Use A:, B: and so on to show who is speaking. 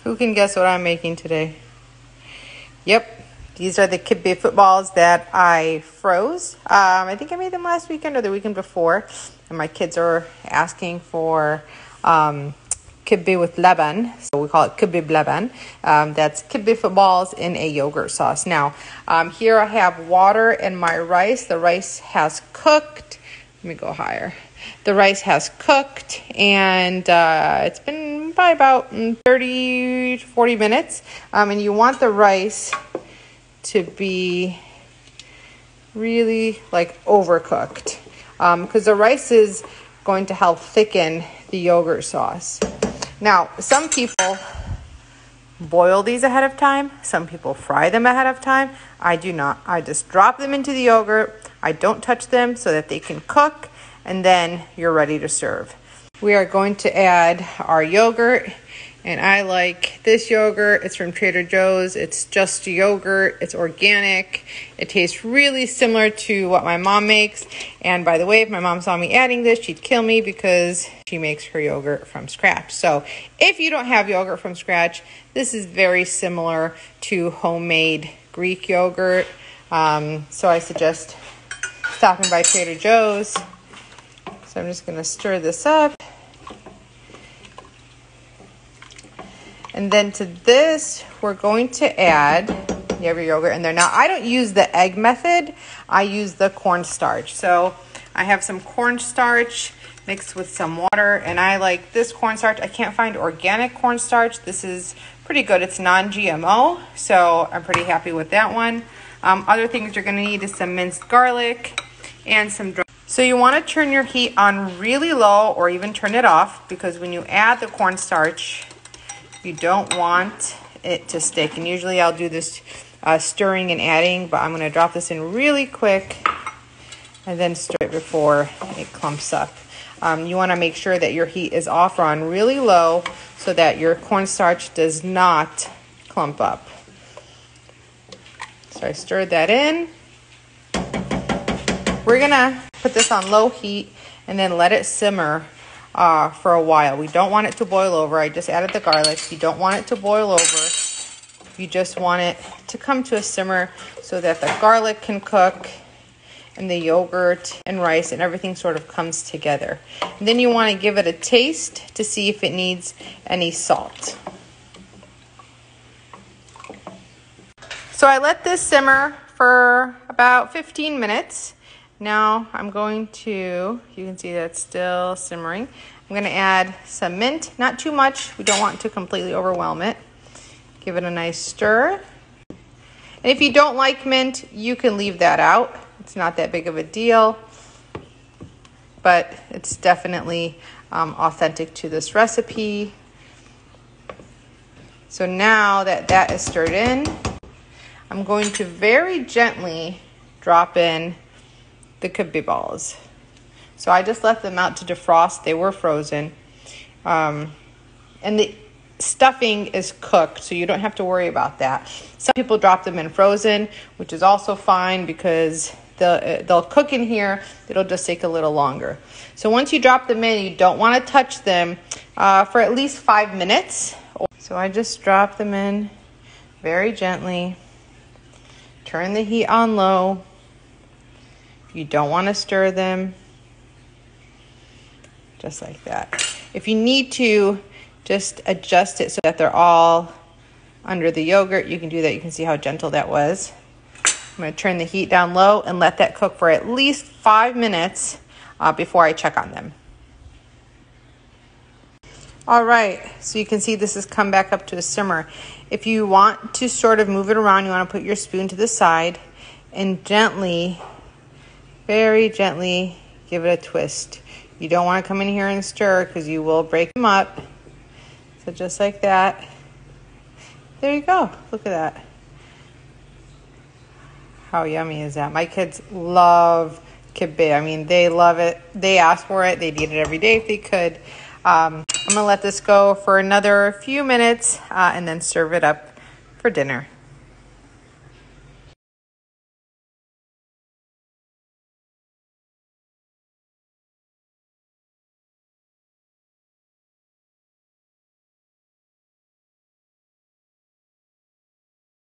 A: Who can guess what I'm making today? Yep, these are the Kibbeh footballs that I froze. I think I made them last weekend or the weekend before. And my kids are asking for Kibbeh with Laban. So we call it Kibbeh Laban. That's Kibbeh footballs in a yogurt sauce. Now, here I have water and my rice. The rice has cooked. Let me go higher. The rice has cooked and it's been by about 30 to 40 minutes. And you want the rice to be really like overcooked because the rice is going to help thicken the yogurt sauce. Now, some people boil these ahead of time. Some people fry them ahead of time. I do not. I just drop them into the yogurt. I don't touch them so that they can cook, and then you're ready to serve. We are going to add our yogurt, and I like this yogurt. It's from Trader Joe's. It's just yogurt. It's organic. It tastes really similar to what my mom makes. And by the way, if my mom saw me adding this, she'd kill me because she makes her yogurt from scratch. So if you don't have yogurt from scratch, this is very similar to homemade Greek yogurt. So I suggest stopping by Trader Joe's. So I'm just going to stir this up. And then to this, we're going to add, you have your yogurt in there. Now, I don't use the egg method. I use the cornstarch. So I have some cornstarch mixed with some water, and I like this cornstarch. I can't find organic cornstarch. This is pretty good. It's non-GMO, so I'm pretty happy with that one. Other things you're going to need is some minced garlic and some dry. So you want to turn your heat on really low or even turn it off, because when you add the cornstarch, you don't want it to stick. And usually I'll do this stirring and adding, but I'm going to drop this in really quick and then stir it before it clumps up. You want to make sure that your heat is off or on really low so that your cornstarch does not clump up. So I stirred that in. We're going to put this on low heat and then let it simmer for a while. We don't want it to boil over. I just added the garlic. You don't want it to boil over. You just want it to come to a simmer so that the garlic can cook and the yogurt and rice and everything sort of comes together. And then you want to give it a taste to see if it needs any salt. So I let this simmer for about 15 minutes. Now I'm going to, you can see that it's still simmering. I'm going to add some mint, not too much. We don't want to completely overwhelm it. Give it a nice stir. And if you don't like mint, you can leave that out. It's not that big of a deal, but it's definitely authentic to this recipe. So now that that is stirred in, I'm going to very gently drop in the Kibbeh balls. So I just left them out to defrost. They were frozen. And the stuffing is cooked, so you don't have to worry about that. Some people drop them in frozen, which is also fine because they'll cook in here. It'll just take a little longer. So once you drop them in, you don't want to touch them for at least 5 minutes. So I just drop them in very gently. Turn the heat on low. You don't want to stir them, just like that. If you need to, just adjust it so that they're all under the yogurt. You can do that. You can see how gentle that was. I'm going to turn the heat down low and let that cook for at least 5 minutes before I check on them. All right, so you can see this has come back up to a simmer. If you want to sort of move it around, you want to put your spoon to the side and gently, very gently give it a twist. You don't want to come in here and stir because you will break them up. So just like that. There you go. Look at that. How yummy is that? My kids love kibbeh. I mean, they love it. They ask for it. They'd eat it every day if they could. I'm going to let this go for another few minutes and then serve it up for dinner.